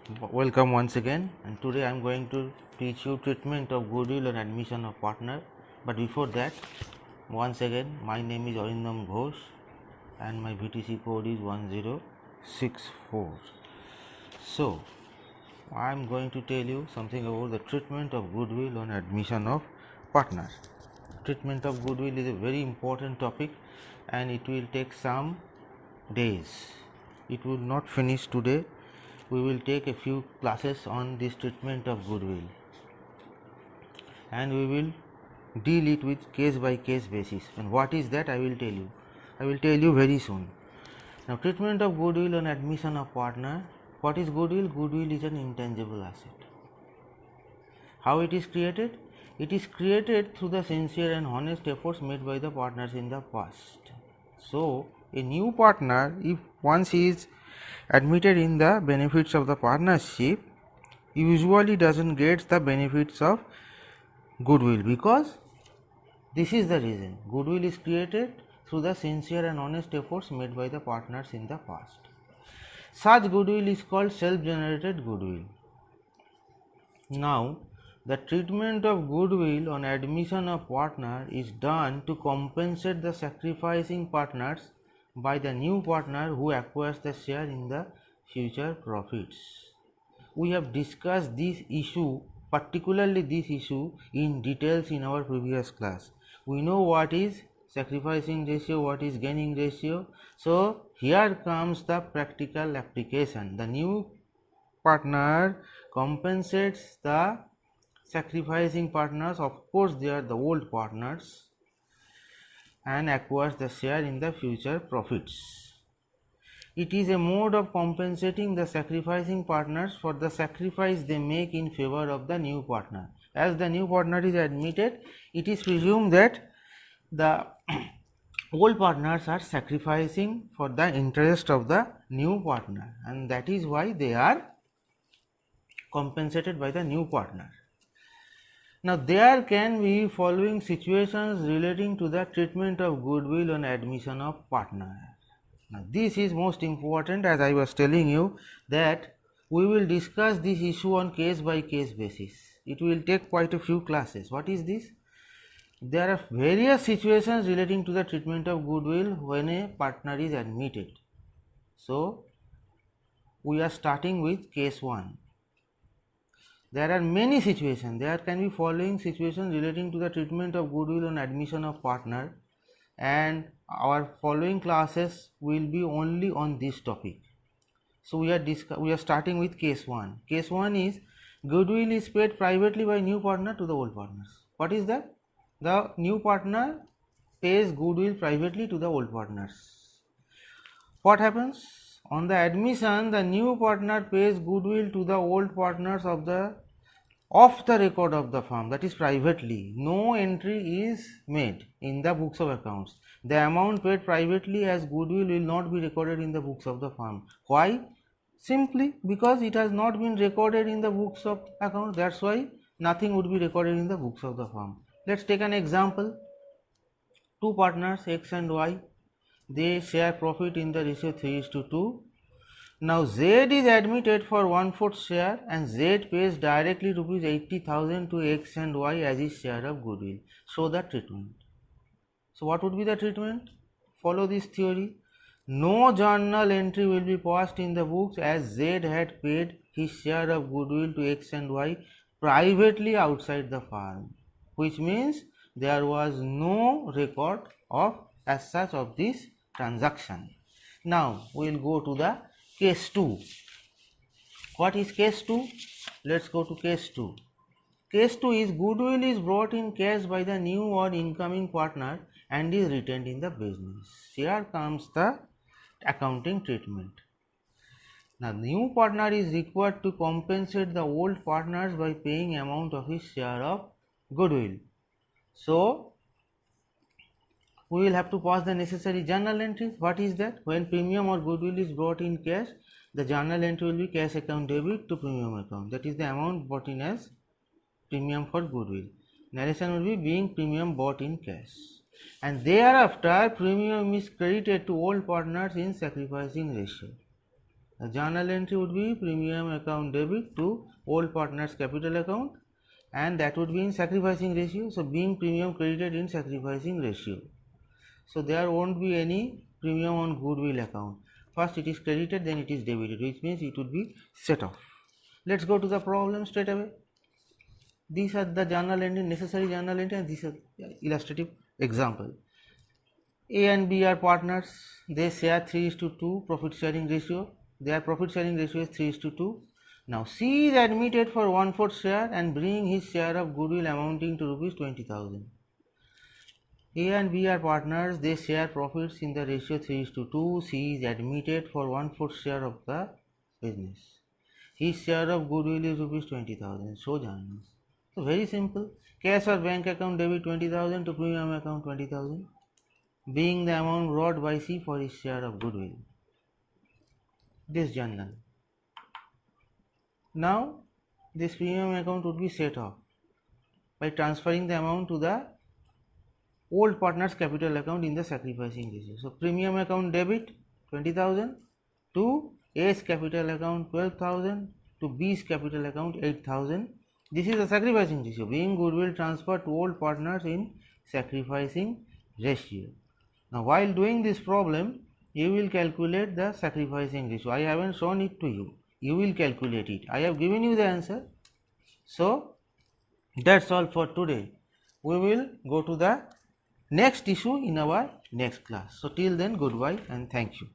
Welcome once again, and today I am going to teach you treatment of goodwill on admission of partner. But before that, once again, my name is Arindam Ghosh and my VTC code is 1064. So, I am going to tell you something about the treatment of goodwill on admission of partner. Treatment of goodwill is a very important topic and it will take some days. It will not finish today. We will take a few classes on this treatment of goodwill and we will deal it with case by case basis. And what is that, I will tell you. I will tell you very soon. Now, treatment of goodwill on admission of partner. What is goodwill? Goodwill is an intangible asset. How it is created? It is created through the sincere and honest efforts made by the partners in the past. So, a new partner, if once he is admitted in the benefits of the partnership, usually doesn't get the benefits of goodwill, because this is the reason. Goodwill is created through the sincere and honest efforts made by the partners in the past. Such goodwill is called self-generated goodwill. Now, the treatment of goodwill on admission of partner is done to compensate the sacrificing partners by the new partner who acquires the share in the future profits. We have discussed this issue, particularly this issue, in details in our previous class. We know what is sacrificing ratio, what is gaining ratio. So, here comes the practical application. The new partner compensates the sacrificing partners, of course they are the old partners, and acquires the share in the future profits. It is a mode of compensating the sacrificing partners for the sacrifice they make in favor of the new partner. As the new partner is admitted, it is presumed that the old partners are sacrificing for the interest of the new partner, and that is why they are compensated by the new partner. Now, there can be following situations relating to the treatment of goodwill on admission of partner. Now, this is most important, as I was telling you, that we will discuss this issue on case by case basis. It will take quite a few classes. What is this? There are various situations relating to the treatment of goodwill when a partner is admitted. So, we are starting with case 1. There are many situations. There can be following situations relating to the treatment of goodwill on admission of partner, and our following classes will be only on this topic. So, we are starting with case 1. Case 1 is goodwill is paid privately by new partner to the old partners. What is that? The new partner pays goodwill privately to the old partners. What happens? On the admission, the new partner pays goodwill to the old partners off the record of the firm, that is privately. No entry is made in the books of accounts. The amount paid privately as goodwill will not be recorded in the books of the firm. Why? Simply because it has not been recorded in the books of accounts. That's why nothing would be recorded in the books of the firm. Let's take an example. Two partners X and Y, they share profit in the ratio 3:2. Now, Z is admitted for 1/4 share and Z pays directly rupees 80,000 to X and Y as his share of goodwill. Show the treatment. So, what would be the treatment? Follow this theory. No journal entry will be passed in the books as Z had paid his share of goodwill to X and Y privately outside the firm, which means there was no record of as such of this transaction. Now, we will go to the case 2. What is case 2? Let's go to case 2. Case 2 is goodwill is brought in cash by the new or incoming partner and is retained in the business. Here comes the accounting treatment. Now, new partner is required to compensate the old partners by paying amount of his share of goodwill. So, we will have to pass the necessary journal entries. What is that? When premium or goodwill is brought in cash, the journal entry will be cash account debit to premium account. That is the amount bought in as premium for goodwill. Narration will be being premium bought in cash. And thereafter, premium is credited to old partners in sacrificing ratio. The journal entry would be premium account debit to old partner's capital account, and that would be in sacrificing ratio. So being premium credited in sacrificing ratio, so there won't be any premium on goodwill account. First it is credited, then it is debited, which means it would be set off. Let's go to the problem straight away. These are the journal entry, necessary journal entry, and these are illustrative example. A and B are partners. They share 3:2 profit sharing ratio. Their profit sharing ratio is 3:2. Now C is admitted for 1/4 share and bring his share of goodwill amounting to rupees 20,000. A and B are partners. They share profits in the ratio 3:2. C is admitted for 1/4 share of the business. His share of goodwill is rupees 20,000. So journals. So very simple. Cash or bank account debit 20,000 to premium account 20,000, being the amount brought by C for his share of goodwill. This journal. Now this premium account would be set off by transferring the amount to the old partner's capital account in the sacrificing ratio. So premium account debit 20,000 to A's capital account 12,000 to B's capital account 8,000. This is the sacrificing ratio, being goodwill transferred to old partners in sacrificing ratio. Now while doing this problem, you will calculate the sacrificing ratio. I haven't shown it to you. You will calculate it. I have given you the answer. So that's all for today. We will go to the next issue in our next class. So till then, goodbye and thank you.